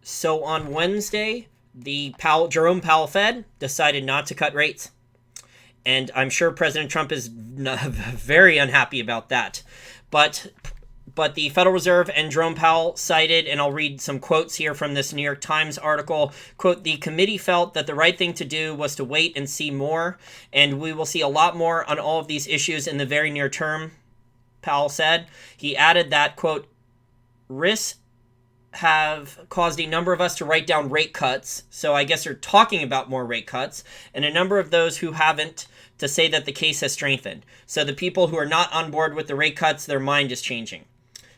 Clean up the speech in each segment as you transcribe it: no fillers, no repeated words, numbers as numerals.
So on Wednesday, Jerome Powell Fed decided not to cut rates. And I'm sure President Trump is very unhappy about that. But the Federal Reserve and Jerome Powell cited, and I'll read some quotes here from this New York Times article, quote, "The committee felt that the right thing to do was to wait and see more, and we will see a lot more on all of these issues in the very near term," Powell said. He added that, quote, "risks have caused a number of us to write down rate cuts," so I guess they're talking about more rate cuts, "and a number of those who haven't to say that the case has strengthened. So the people who are not on board with the rate cuts, their mind is changing."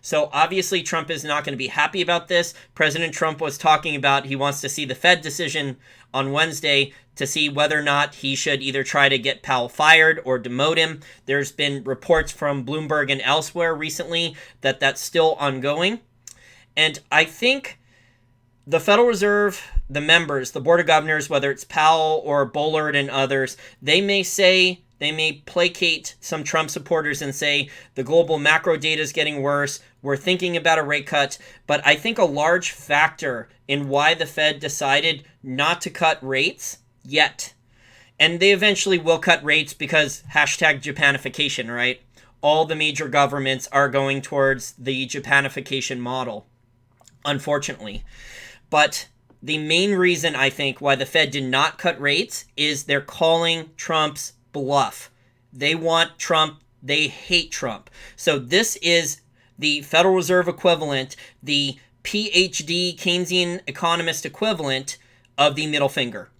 So obviously Trump is not going to be happy about this. President Trump was talking about he wants to see the Fed decision on Wednesday to see whether or not he should either try to get Powell fired or demote him. There's been reports from Bloomberg and elsewhere recently that that's still ongoing. And I think the Federal Reserve, the members, the Board of Governors, whether it's Powell or Bullard and others, they may placate some Trump supporters and say the global macro data is getting worse. We're thinking about a rate cut. But I think a large factor in why the Fed decided not to cut rates yet, and they eventually will cut rates because hashtag Japanification, right? All the major governments are going towards the Japanification model, unfortunately. But the main reason I think why the Fed did not cut rates is they're calling Trump's bluff. They want Trump. They hate Trump. So this is the Federal Reserve equivalent, the PhD Keynesian economist equivalent of the middle finger.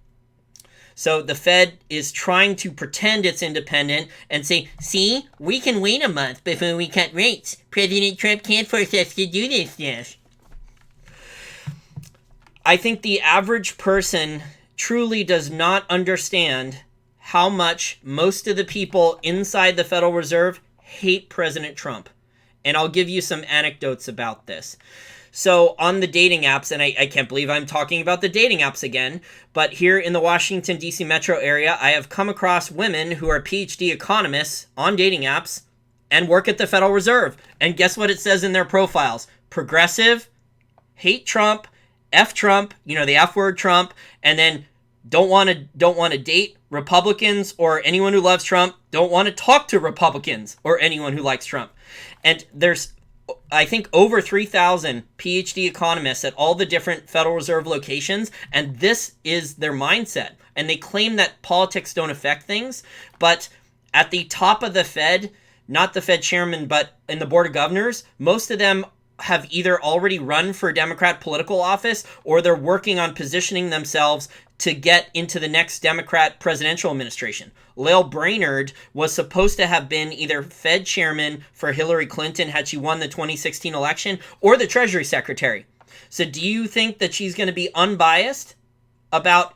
So the Fed is trying to pretend it's independent and say, see, we can wait a month before we cut rates. President Trump can't force us to do this yet. I think the average person truly does not understand how much most of the people inside the Federal Reserve hate President Trump. And I'll give you some anecdotes about this. So on the dating apps, and I can't believe I'm talking about the dating apps again, but here in the Washington, D.C. metro area, I have come across women who are PhD economists on dating apps and work at the Federal Reserve. And guess what it says in their profiles? Progressive, hate Trump, F Trump, the F word Trump, and then don't want to date Republicans or anyone who loves Trump, don't want to talk to Republicans or anyone who likes Trump. And there's, I think, over 3,000 PhD economists at all the different Federal Reserve locations, and this is their mindset. And they claim that politics don't affect things, but at the top of the Fed, not the Fed chairman, but in the Board of Governors, most of them have either already run for Democrat political office or they're working on positioning themselves to get into the next Democrat presidential administration. Lael Brainerd was supposed to have been either Fed chairman for Hillary Clinton had she won the 2016 election or the Treasury Secretary. So do you think that she's going to be unbiased about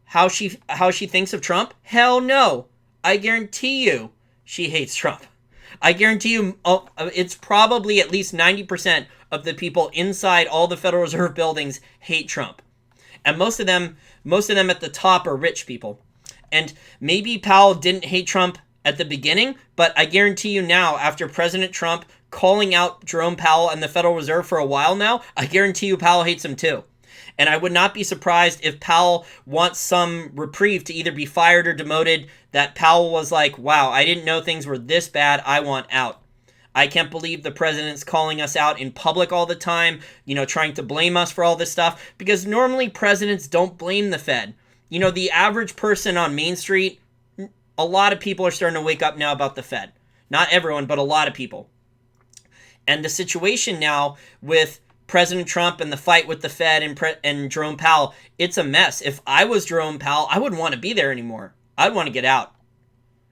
how she thinks of Trump? Hell no. I guarantee you she hates Trump. I guarantee you it's probably at least 90% of the people inside all the Federal Reserve buildings hate Trump. And most of them at the top are rich people. And maybe Powell didn't hate Trump at the beginning, but I guarantee you now, after President Trump calling out Jerome Powell and the Federal Reserve for a while now, I guarantee you Powell hates him too. And I would not be surprised if Powell wants some reprieve to either be fired or demoted, that Powell was like, wow, I didn't know things were this bad. I want out. I can't believe the president's calling us out in public all the time, trying to blame us for all this stuff, because normally presidents don't blame the Fed. The average person on Main Street, a lot of people are starting to wake up now about the Fed. Not everyone, but a lot of people. And the situation now with President Trump and the fight with the Fed and Jerome Powell, it's a mess. If I was Jerome Powell, I wouldn't want to be there anymore. I'd want to get out.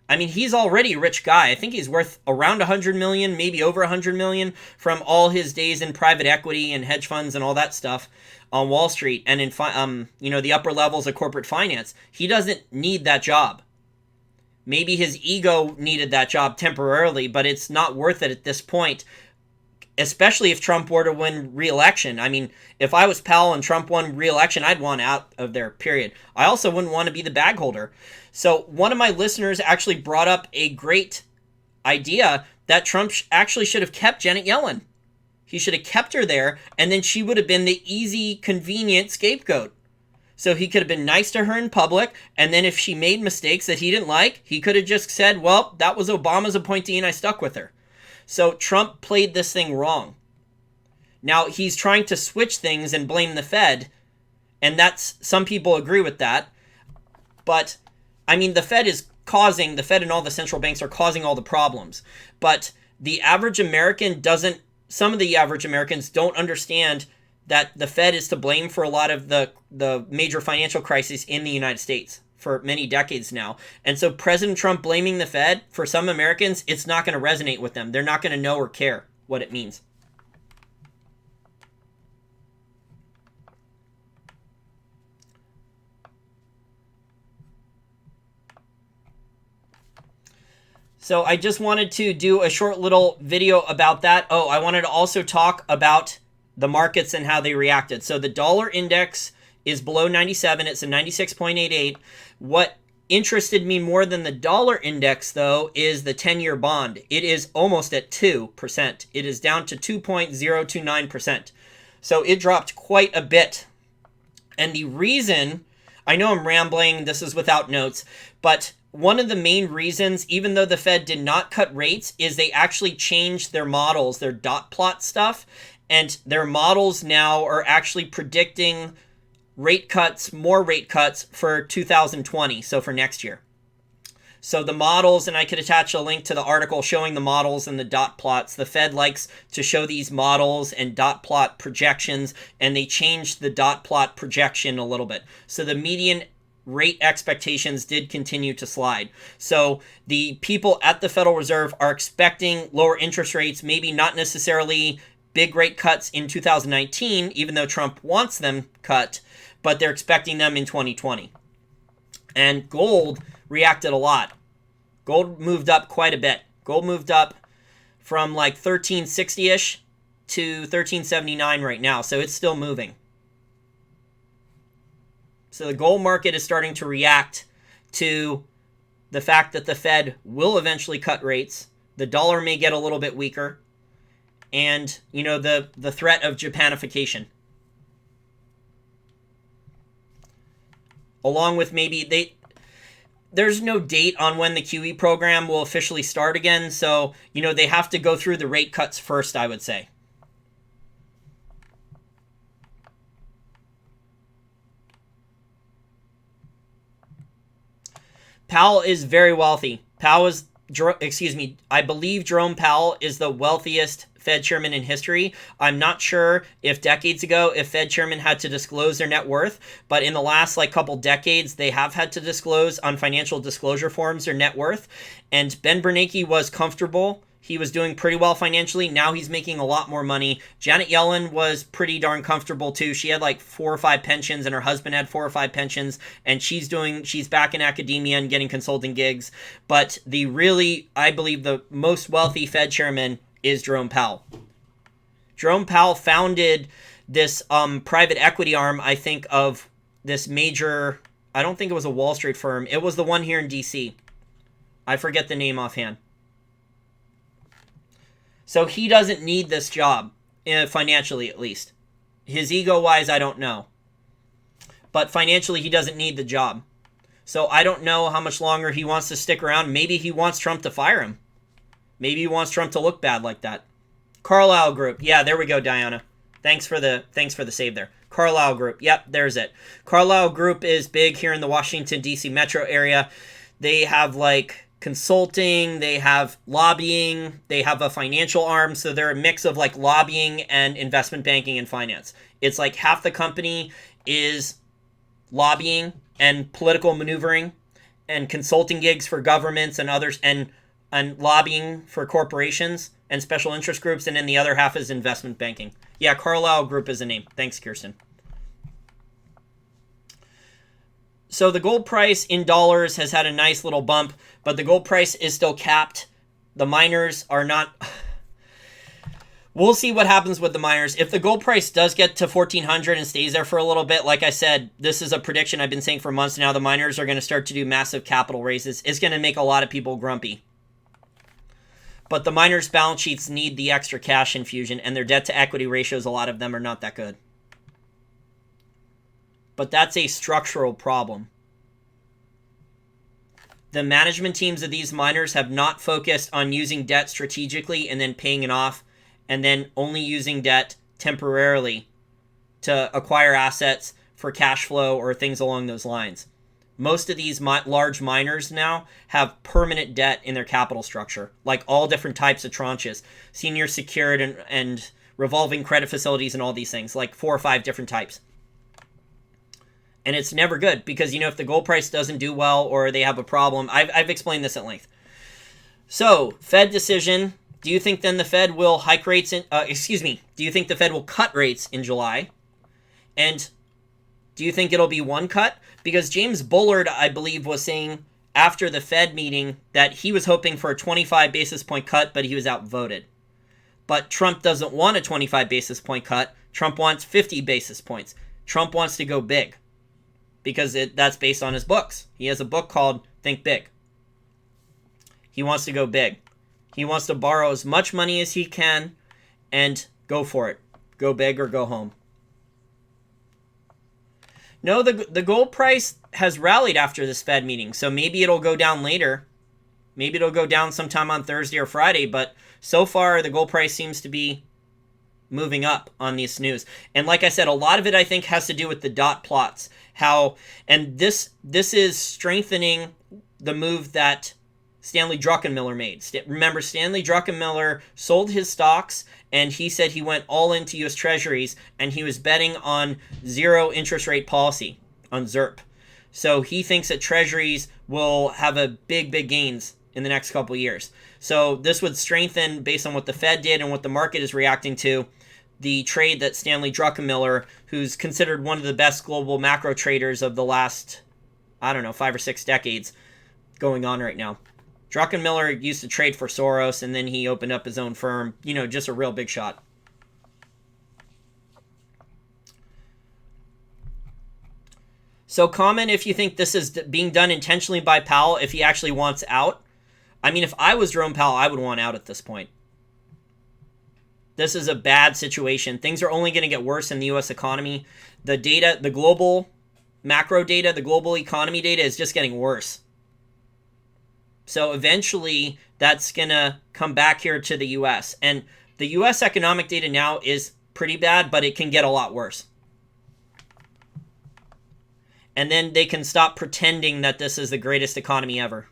I mean, he's already a rich guy. I think he's worth around 100 million, maybe over 100 million from all his days in private equity and hedge funds and all that stuff on Wall Street and in the upper levels of corporate finance. He doesn't need that job. Maybe his ego needed that job temporarily, but it's not worth it at this point, especially if Trump were to win re-election. I mean, if I was Powell and Trump won re-election, I'd want out of there, period. I also wouldn't want to be the bag holder. So one of my listeners actually brought up a great idea that Trump actually should have kept Janet Yellen. He should have kept her there, and then she would have been the easy, convenient scapegoat. So he could have been nice to her in public, and then if she made mistakes that he didn't like, he could have just said, well, that was Obama's appointee and I stuck with her. So Trump played this thing wrong. Now he's trying to switch things and blame the Fed, and that's, some people agree with that. But, I mean, the Fed and all the central banks are causing all the problems. But the average American some of the average Americans don't understand that the Fed is to blame for a lot of the major financial crises in the United States for many decades now. And so President Trump blaming the Fed, for some Americans, it's not going to resonate with them. They're not going to know or care what it means. So I just wanted to do a short little video about that. Oh, I wanted to also talk about the markets and how they reacted. So the dollar index is below 97. It's a 96.88. What interested me more than the dollar index, though, is the 10-year bond. It is almost at 2%. It is down to 2.029%. So it dropped quite a bit. And the reason, I know I'm rambling, this is without notes, but one of the main reasons, even though the Fed did not cut rates, is they actually changed their models, their dot plot stuff, and their models now are actually predicting rate cuts, more rate cuts for 2020, so for next year. So the models, and I could attach a link to the article showing the models and the dot plots. The Fed likes to show these models and dot plot projections, and they changed the dot plot projection a little bit. So the median rate expectations did continue to slide. So the people at the Federal Reserve are expecting lower interest rates, maybe not necessarily big rate cuts in 2019, even though Trump wants them cut, but they're expecting them in 2020. And gold reacted a lot. Gold moved up quite a bit. Gold moved up from like 1360-ish to 1379 right now, so it's still moving. So the gold market is starting to react to the fact that the Fed will eventually cut rates. The dollar may get a little bit weaker. And, you know, the threat of Japanification. Along with maybe there's no date on when the QE program will officially start again. So, you know, they have to go through the rate cuts first, I would say. Powell is very wealthy. I believe Jerome Powell is the wealthiest Fed chairman in history. I'm not sure if decades ago, if Fed chairman had to disclose their net worth, but in the last couple decades, they have had to disclose on financial disclosure forms their net worth. And Ben Bernanke was comfortable. He was doing pretty well financially. Now he's making a lot more money. Janet Yellen was pretty darn comfortable too. She had 4 or 5 pensions, and her husband had 4 or 5 pensions, and she's back in academia and getting consulting gigs. But I believe the most wealthy Fed chairman is Jerome Powell. Jerome Powell founded this private equity arm, I think, of this major, I don't think it was a Wall Street firm. It was the one here in DC. I forget the name offhand. So he doesn't need this job, financially at least. His ego-wise, I don't know. But financially, he doesn't need the job. So I don't know how much longer he wants to stick around. Maybe he wants Trump to fire him. Maybe he wants Trump to look bad like that. Carlyle Group. Yeah, there we go, Diana. Thanks for the save there. Carlyle Group. Yep, there's it. Carlyle Group is big here in the Washington, D.C. metro area. They have consulting, they have lobbying, they have a financial arm, so they're a mix of lobbying and investment banking and finance. It's half the company is lobbying and political maneuvering and consulting gigs for governments and others, and lobbying for corporations and special interest groups, and then the other half is investment banking. Yeah, Carlyle Group is a name. Thanks, Kirsten. So the gold price in dollars has had a nice little bump, but the gold price is still capped. The miners are not. We'll see what happens with the miners. If the gold price does get to 1,400 and stays there for a little bit, like I said, this is a prediction I've been saying for months now. The miners are going to start to do massive capital raises. It's going to make a lot of people grumpy. But the miners' balance sheets need the extra cash infusion, and their debt-to-equity ratios, a lot of them are not that good. But that's a structural problem. The management teams of these miners have not focused on using debt strategically and then paying it off, and then only using debt temporarily to acquire assets for cash flow or things along those lines. Most of these large miners now have permanent debt in their capital structure, like all different types of tranches, senior secured and revolving credit facilities and all these things, like 4 or 5 different types. And it's never good because, if the gold price doesn't do well or they have a problem, I've explained this at length. So, Fed decision. Do you think then the Fed will hike rates do you think the Fed will cut rates in July? And do you think it'll be one cut? Because James Bullard, I believe, was saying after the Fed meeting that he was hoping for a 25 basis point cut, but he was outvoted. But Trump doesn't want a 25 basis point cut. Trump wants 50 basis points. Trump wants to go big because that's based on his books. He has a book called Think Big. He wants to go big. He wants to borrow as much money as he can and go for it. Go big or go home. No, the gold price has rallied after this Fed meeting, so maybe it'll go down later. Maybe it'll go down sometime on Thursday or Friday, but so far the gold price seems to be moving up on this news. And like I said, a lot of it I think has to do with the dot plots. And this is strengthening the move that Stanley Druckenmiller made. Remember, Stanley Druckenmiller sold his stocks, and he said he went all into U.S. Treasuries, and he was betting on zero interest rate policy, on ZIRP. So he thinks that Treasuries will have a big gains in the next couple of years. So this would strengthen, based on what the Fed did and what the market is reacting to, the trade that Stanley Druckenmiller, who's considered one of the best global macro traders of the last, 5 or 6 decades, going on right now. Druckenmiller used to trade for Soros, and then he opened up his own firm. Just a real big shot. So comment if you think this is being done intentionally by Powell, if he actually wants out. If I was Jerome Powell, I would want out at this point. This is a bad situation. Things are only going to get worse in the U.S. economy. The data, the global macro data, the global economy data is just getting worse. So eventually, that's going to come back here to the U.S. And the U.S. economic data now is pretty bad, but it can get a lot worse. And then they can stop pretending that this is the greatest economy ever.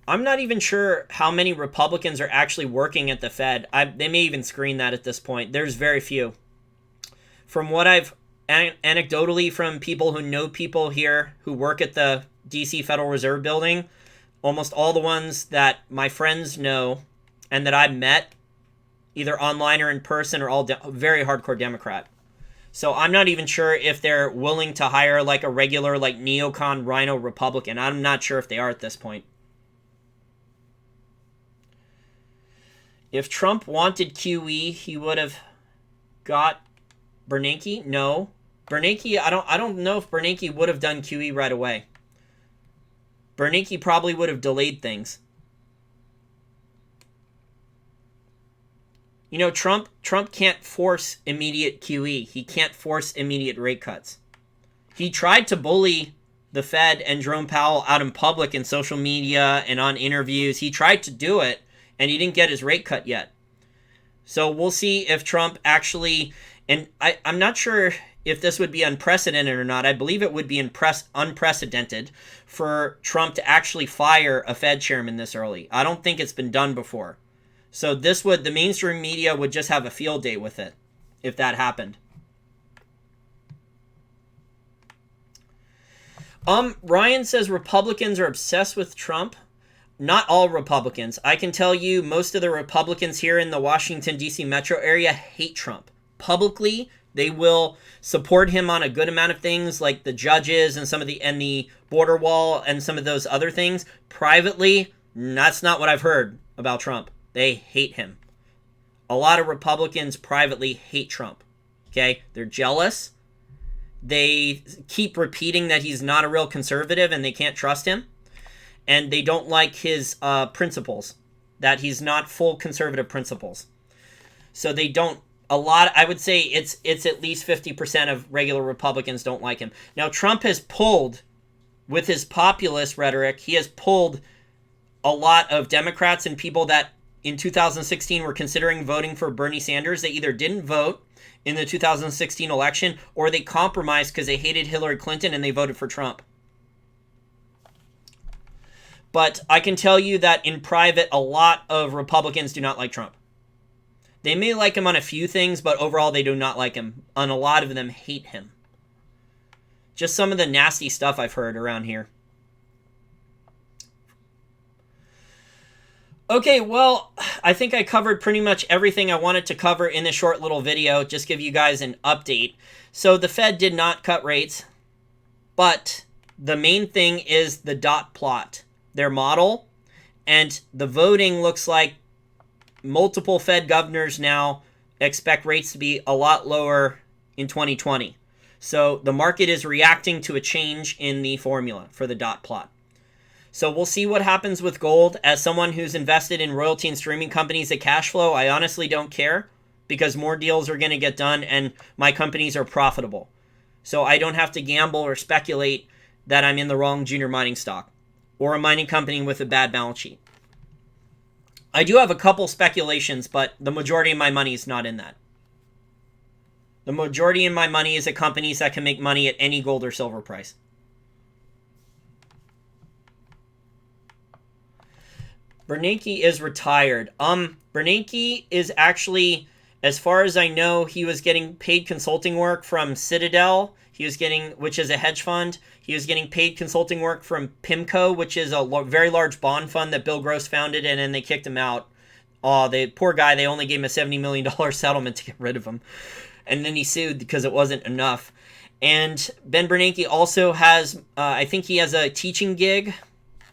I'm not even sure how many Republicans are actually working at the Fed. They may even screen that at this point. There's very few. From what I've anecdotally from people who know people here who work at the DC Federal Reserve Building, almost all the ones that my friends know and that I've met, either online or in person, are all very hardcore Democrat. So I'm not even sure if they're willing to hire like a regular like neocon rhino Republican. I'm not sure if they are at this point. If Trump wanted QE, he would have got Bernanke. No, Bernanke. I don't know if Bernanke would have done QE right away. Bernanke probably would have delayed things. Trump can't force immediate QE. He can't force immediate rate cuts. He tried to bully the Fed and Jerome Powell out in public in social media and on interviews. He tried to do it, and he didn't get his rate cut yet. So we'll see if Trump actually, and I'm not sure if this would be unprecedented or not. I believe it would be unprecedented for Trump to actually fire a Fed chairman this early. I don't think it's been done before. So the mainstream media would just have a field day with it if that happened. Ryan says Republicans are obsessed with Trump. Not all Republicans. I can tell you most of the Republicans here in the Washington, D.C. metro area hate Trump. Publicly, they will support him on a good amount of things like the judges and the border wall and some of those other things. Privately, that's not what I've heard. about Trump. They hate him. A lot of Republicans privately hate Trump. Okay? They're jealous. They keep repeating that he's not a real conservative and they can't trust him. And they don't like his principles, that he's not full conservative principles. So they don't, I would say it's at least 50% of regular Republicans don't like him. Now, Trump has pulled, with his populist rhetoric, he has pulled a lot of Democrats and people that in 2016 were considering voting for Bernie Sanders. They either didn't vote in the 2016 election or they compromised because they hated Hillary Clinton and they voted for Trump. But I can tell you that in private, a lot of Republicans do not like Trump. They may like him on a few things, but overall they do not like him. And a lot of them hate him. Just some of the nasty stuff I've heard around here. Okay, well, I think I covered pretty much everything I wanted to cover in this short little video. Just give you guys an update. So the Fed did not cut rates, but the main thing is the dot plot, their model, and the voting looks like multiple Fed governors now expect rates to be a lot lower in 2020. So the market is reacting to a change in the formula for the dot plot. So we'll see what happens with gold. As someone who's invested in royalty and streaming companies at cash flow, I honestly don't care because more deals are going to get done and my companies are profitable. So I don't have to gamble or speculate that I'm in the wrong junior mining stock or a mining company with a bad balance sheet. I do have a couple speculations, but the majority of my money is not in that. The majority of my money is at companies that can make money at any gold or silver price. Bernanke is retired. Bernanke is actually, as far as I know, he was getting paid consulting work from Citadel. He was getting, which is a hedge fund. He was getting paid consulting work from PIMCO, which is a very large bond fund that Bill Gross founded, and then they kicked him out. Oh, the poor guy, they only gave him a $70 million settlement to get rid of him. And then he sued because it wasn't enough. And Ben Bernanke also has, I think he has a teaching gig,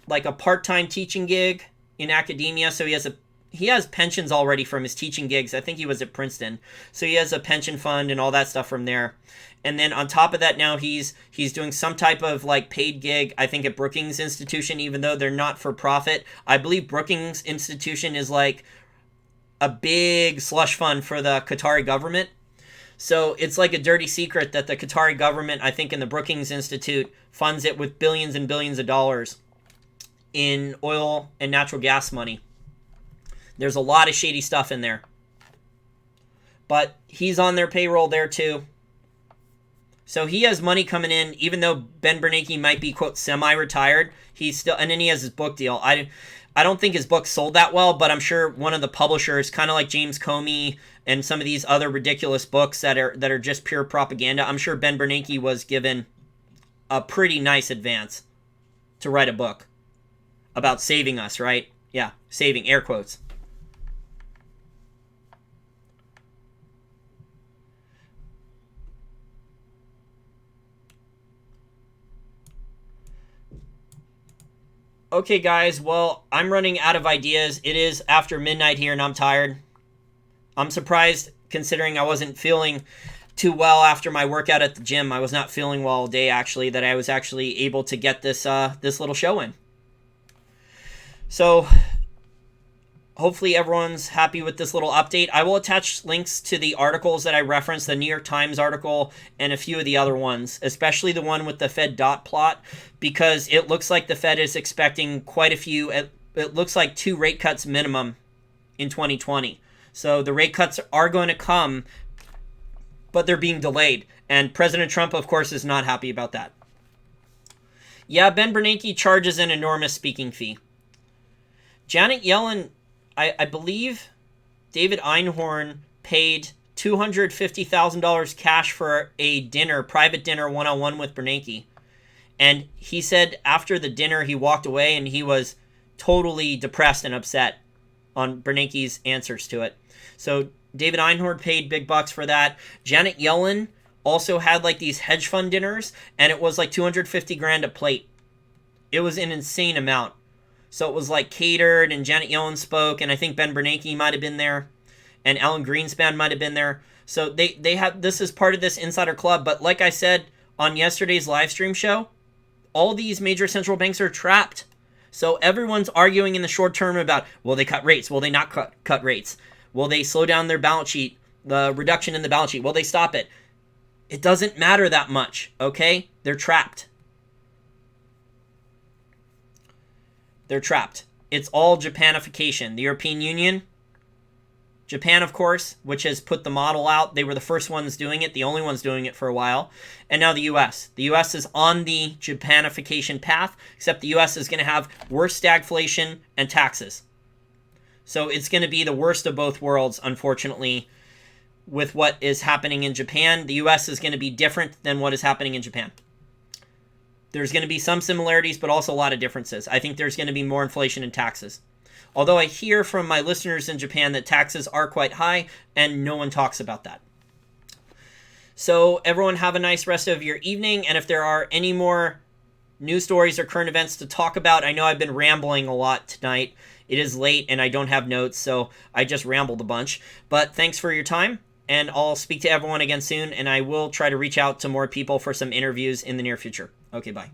like a part-time teaching gig in academia. So he has pensions already from his teaching gigs. I think he was at Princeton. So he has a pension fund and all that stuff from there. And then on top of that, now he's doing some type of like paid gig, I think at Brookings Institution, even though they're not for profit. I believe Brookings Institution is like a big slush fund for the Qatari government. So it's like a dirty secret that the Qatari government, I think in the Brookings Institute, funds it with billions and billions of dollars in oil and natural gas money. There's a lot of shady stuff in there. But he's on their payroll there too. So he has money coming in, even though Ben Bernanke might be, quote, semi-retired. He's still, and then he has his book deal. I don't think his book sold that well, but I'm sure one of the publishers, kind of like James Comey and some of these other ridiculous books that are just pure propaganda, I'm sure Ben Bernanke was given a pretty nice advance to write a book about saving us, right? Yeah, saving, air quotes. Okay, guys, well, I'm running out of ideas. It is after midnight here, and I'm tired. I'm surprised, considering I wasn't feeling too well after my workout at the gym. I was not feeling well all day, actually, that I was actually able to get this little show in. So, hopefully everyone's happy with this little update. I will attach links to the articles that I referenced, the New York Times article, and a few of the other ones, especially the one with the Fed dot plot, because it looks like the Fed is expecting quite a few, it looks like 2 rate cuts minimum in 2020. So the rate cuts are going to come, but they're being delayed. And President Trump, of course, is not happy about that. Yeah, Ben Bernanke charges an enormous speaking fee. Janet Yellen, I believe David Einhorn paid $250,000 cash for a dinner, private dinner, one-on-one with Bernanke. And he said after the dinner, he walked away and he was totally depressed and upset on Bernanke's answers to it. So David Einhorn paid big bucks for that. Janet Yellen also had like these hedge fund dinners, and it was like $250,000 a plate. It was an insane amount. So it was like catered, and Janet Yellen spoke, and I think Ben Bernanke might have been there, and Alan Greenspan might have been there. So they have, this is part of this insider club. But like I said on yesterday's live stream show, all these major central banks are trapped. So everyone's arguing in the short term about, will they cut rates? Will they not cut rates? Will they slow down their balance sheet, the reduction in the balance sheet? Will they stop it? It doesn't matter that much, okay? They're trapped. They're trapped. It's all Japanification. The European Union, Japan, of course, which has put the model out. They were the first ones doing it, the only ones doing it for a while. And now the U.S. The U.S. is on the Japanification path, except the U.S. is going to have worse stagflation and taxes. So it's going to be the worst of both worlds, unfortunately, with what is happening in Japan. The U.S. is going to be different than what is happening in Japan. There's going to be some similarities, but also a lot of differences. I think there's going to be more inflation and taxes. Although I hear from my listeners in Japan that taxes are quite high, and no one talks about that. So everyone have a nice rest of your evening, and if there are any more news stories or current events to talk about, I know I've been rambling a lot tonight. It is late, and I don't have notes, so I just rambled a bunch. But thanks for your time, and I'll speak to everyone again soon, and I will try to reach out to more people for some interviews in the near future. Okay, bye.